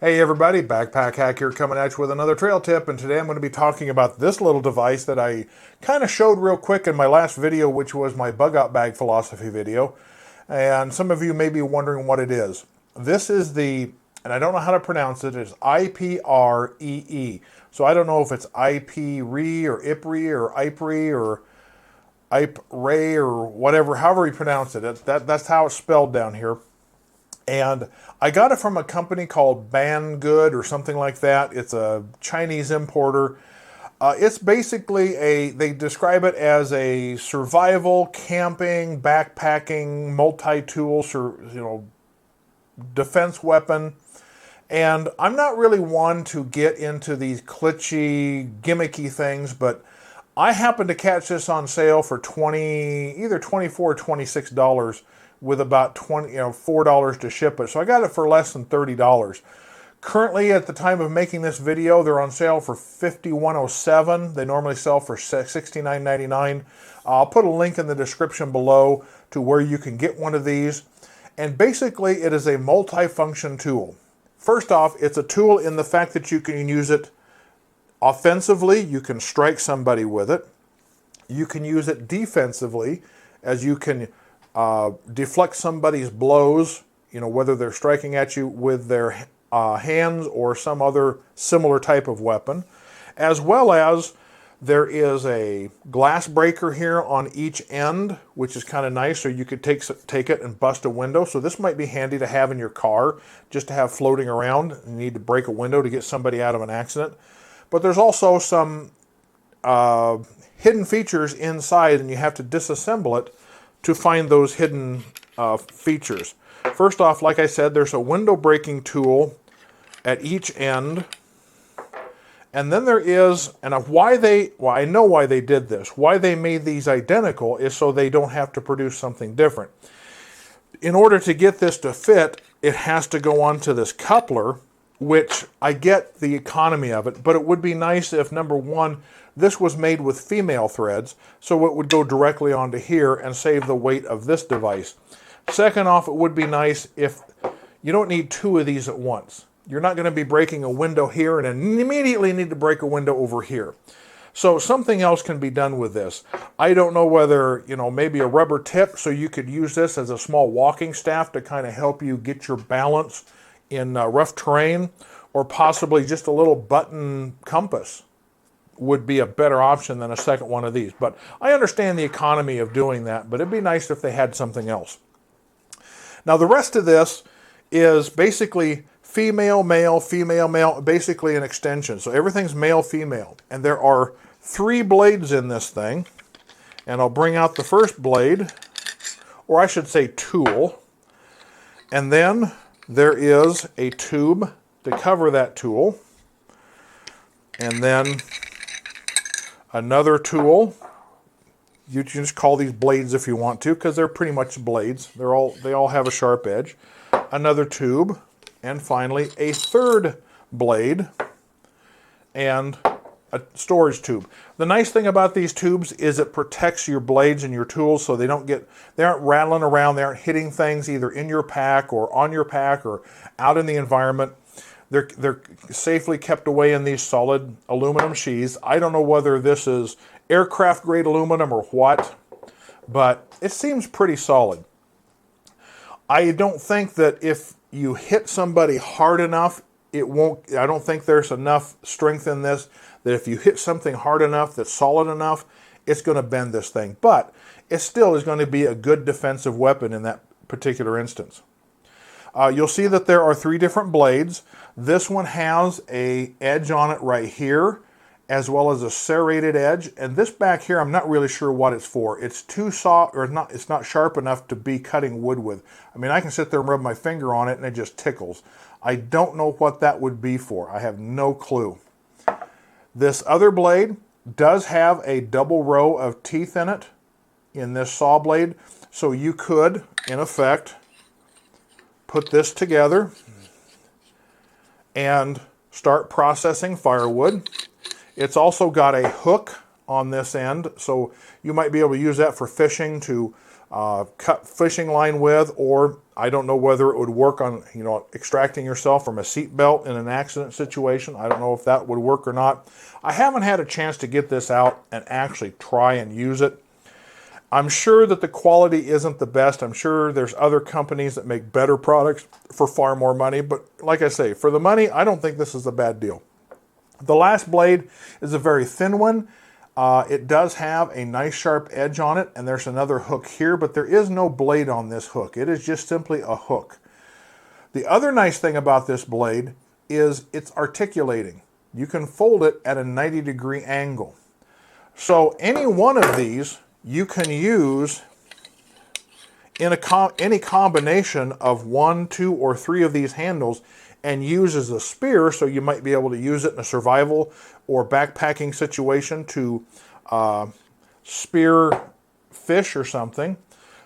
Hey everybody, Backpack Hack here coming at you with another trail tip, and today I'm going to be talking about this little device that I kind of showed real quick in my last video, which was my bug out bag philosophy video, and some of you may be wondering what it is. This is and I don't know how to pronounce it, it's IPRee. So I don't know if it's IPRee or IPRee or IPRee or whatever, however you pronounce it. That's how it's spelled down here. And I got it from a company called Banggood or something like that. It's a Chinese importer. It's basically they describe it as a survival, camping, backpacking, multi-tool, defense weapon. And I'm not really one to get into these glitchy, gimmicky things, but I happened to catch this on sale for either $24 or $26 with about $4 to ship it. So I got it for less than $30. Currently, at the time of making this video, they're on sale for $51.07. They normally sell for $69.99. I'll put a link in the description below to where you can get one of these. And basically, it is a multi-function tool. First off, it's a tool in the fact that you can use it offensively. You can strike somebody with it. You can use it defensively, as you can deflect somebody's blows, whether they're striking at you with their hands or some other similar type of weapon, as well as there is a glass breaker here on each end, which is kind of nice, so you could take it and bust a window. So this might be handy to have in your car, just to have floating around. You need to break a window to get somebody out of an accident. But there's also some hidden features inside, and you have to disassemble it to find those hidden features. First off, like I said, there's a window breaking tool at each end. And then there is, and I know why they did this. Why they made these identical is so they don't have to produce something different. In order to get this to fit, it has to go onto this coupler, which I get the economy of it, but it would be nice if, number one, this was made with female threads, so it would go directly onto here and save the weight of this device. Second off, it would be nice if you don't need two of these at once. You're not going to be breaking a window here and then immediately need to break a window over here. So something else can be done with this. I don't know whether, maybe a rubber tip, so you could use this as a small walking staff to kind of help you get your balance in rough terrain, or possibly just a little button compass would be a better option than a second one of these. But I understand the economy of doing that, but it'd be nice if they had something else. Now the rest of this is basically female, male, female, male, basically an extension. So everything's male, female. And there are 3 blades in this thing. And I'll bring out the first blade, or I should say tool. And then there is a tube to cover that tool. And then another tool. You can just call these blades if you want to, because they're pretty much blades. They all have a sharp edge. Another tube, and finally a third blade and a storage tube. The nice thing about these tubes is it protects your blades and your tools, so they aren't rattling around, they aren't hitting things either in your pack or on your pack or out in the environment. They're safely kept away in these solid aluminum sheaths. I don't know whether this is aircraft grade aluminum or what, but it seems pretty solid. I don't think that if you hit somebody hard enough, I don't think there's enough strength in this that if you hit something hard enough that's solid enough, it's going to bend this thing. But it still is going to be a good defensive weapon in that particular instance. You'll see that there are 3 different blades. This one has an edge on it right here, as well as a serrated edge. And this back here, I'm not really sure what it's for. It's too soft, or it's not sharp enough to be cutting wood with. I mean, I can sit there and rub my finger on it and it just tickles. I don't know what that would be for. I have no clue. This other blade does have a double row of teeth in it, in this saw blade. So you could, in effect, put this together and start processing firewood. It's also got a hook on this end, so you might be able to use that for fishing to cut fishing line with, or I don't know whether it would work on, you know, extracting yourself from a seat belt in an accident situation. I don't know if that would work or not. I haven't had a chance to get this out and actually try and use it. I'm sure that the quality isn't the best. I'm sure there's other companies that make better products for far more money, but like I say, for the money, I don't think this is a bad deal. The last blade is a very thin one. It does have a nice sharp edge on it, and there's another hook here, but there is no blade on this hook. It is just simply a hook. The other nice thing about this blade is it's articulating. You can fold it at a 90-degree angle. So any one of these you can use in any combination of 1, 2, or 3 of these handles and use as a spear, so you might be able to use it in a survival or backpacking situation to spear fish or something.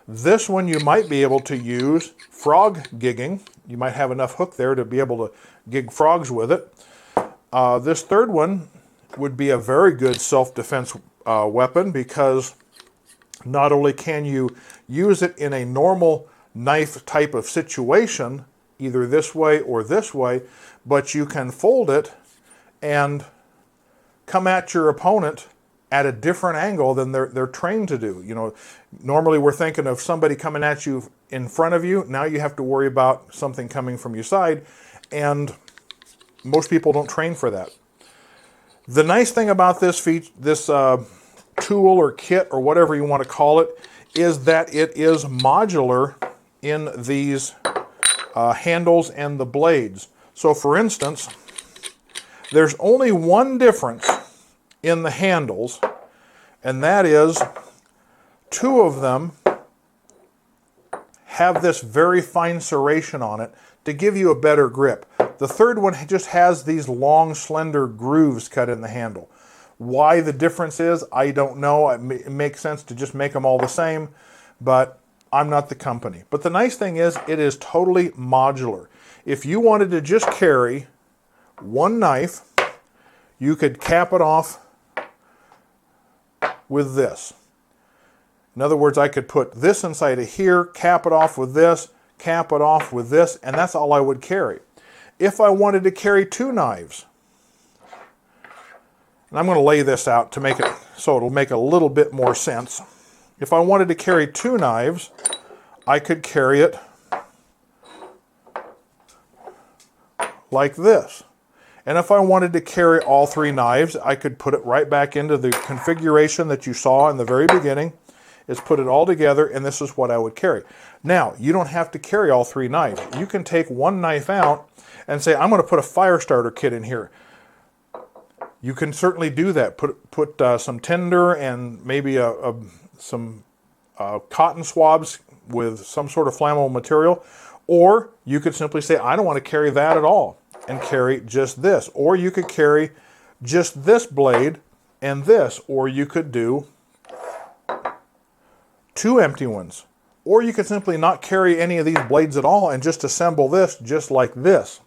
This one you might be able to use frog gigging. You might have enough hook there to be able to gig frogs with it. This third one would be a very good self-defense weapon, because not only can you use it in a normal knife type of situation, either this way or this way, but you can fold it and come at your opponent at a different angle than they're trained to do. You know, normally we're thinking of somebody coming at you in front of you. Now you have to worry about something coming from your side, and most people don't train for that. The nice thing about this tool or kit or whatever you want to call it is that it is modular in these handles and the blades. So for instance, there's only one difference in the handles, and that is 2 of them have this very fine serration on it to give you a better grip. The third one just has these long, slender grooves cut in the handle. Why the difference is, I don't know. It makes sense to just make them all the same, but I'm not the company. But the nice thing is, it is totally modular. If you wanted to just carry one knife, you could cap it off with this. In other words, I could put this inside of here, cap it off with this, cap it off with this, and that's all I would carry. If I wanted to carry 2 knives, and I'm going to lay this out to make it so it'll make a little bit more sense. If I wanted to carry 2 knives, I could carry it like this. And if I wanted to carry all 3 knives, I could put it right back into the configuration that you saw in the very beginning. Is put it all together, and this is what I would carry. Now, you don't have to carry all 3 knives. You can take one knife out and say, I'm going to put a fire starter kit in here. You can certainly do that. Put some tinder and maybe some cotton swabs with some sort of flammable material. Or you could simply say, I don't want to carry that at all, and carry just this. Or you could carry just this blade and this. Or you could do 2 empty ones. Or you could simply not carry any of these blades at all and just assemble this just like this.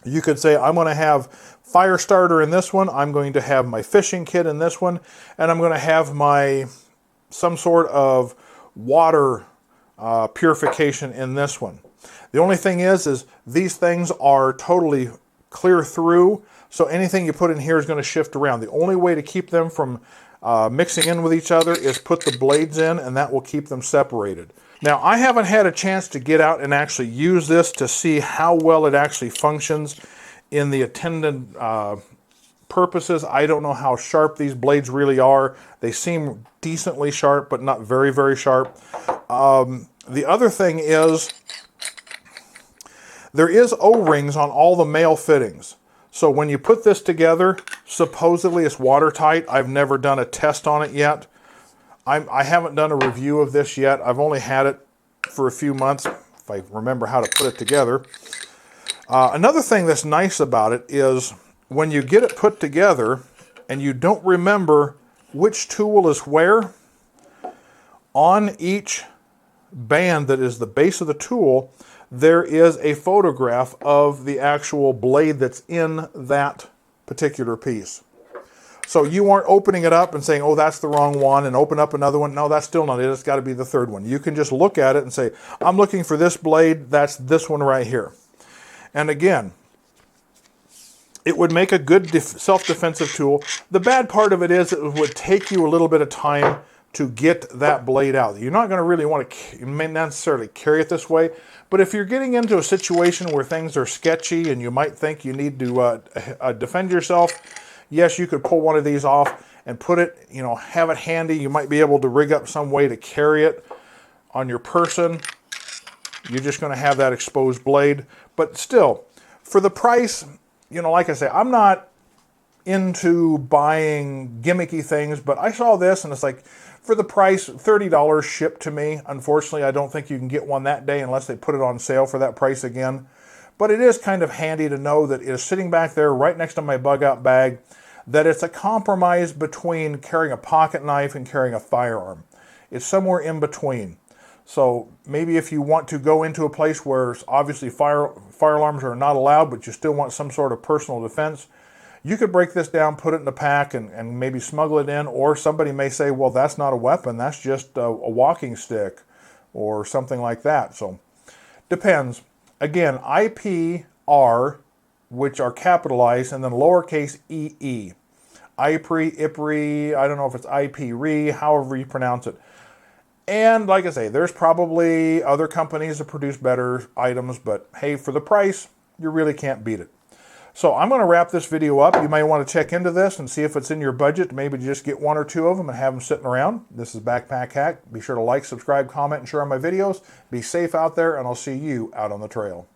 You could say, I'm going to have fire starter in this one, I'm going to have my fishing kit in this one, and I'm going to have some sort of water purification in this one. The only thing is these things are totally clear through, so anything you put in here is going to shift around. The only way to keep them from mixing in with each other is put the blades in, and that will keep them separated. Now, I haven't had a chance to get out and actually use this to see how well it actually functions in the intended purposes. I don't know how sharp these blades really are. They seem decently sharp, but not very, very sharp. The other thing is, there is O-rings on all the male fittings. So when you put this together, supposedly it's watertight. I've never done a test on it yet. I haven't done a review of this yet. I've only had it for a few months, if I remember how to put it together. Another thing that's nice about it is when you get it put together and you don't remember which tool is where, on each band that is the base of the tool, there is a photograph of the actual blade that's in that particular piece. So you aren't opening it up and saying, oh, that's the wrong one, and open up another one. No, that's still not it. It's got to be the third one. You can just look at it and say, I'm looking for this blade. That's this one right here. And again, it would make a good self-defensive tool. The bad part of it is it would take you a little bit of time to get that blade out. You're not going to really want to, you may not necessarily carry it this way, but if you're getting into a situation where things are sketchy and you might think you need to defend yourself, yes, you could pull one of these off and put it, have it handy. You might be able to rig up some way to carry it on your person. You're just going to have that exposed blade. But still, for the price, like I say, I'm not into buying gimmicky things, but I saw this and it's like, for the price, $30 shipped to me. Unfortunately, I don't think you can get one that day unless they put it on sale for that price again. But it is kind of handy to know that it is sitting back there right next to my bug out bag, that it's a compromise between carrying a pocket knife and carrying a firearm. It's somewhere in between. So maybe if you want to go into a place where obviously fire alarms are not allowed, but you still want some sort of personal defense, you could break this down, put it in a pack, and maybe smuggle it in. Or somebody may say, well, that's not a weapon, that's just a walking stick or something like that. So depends. Again, IPR, which are capitalized, and then lowercase ee. IPRee, I don't know if it's IPRee, however you pronounce it. And like I say, there's probably other companies that produce better items, but hey, for the price, you really can't beat it. So I'm going to wrap this video up. You may want to check into this and see if it's in your budget. Maybe just get one or two of them and have them sitting around. This is Backpack Hack. Be sure to like, subscribe, comment, and share my videos. Be safe out there, and I'll see you out on the trail.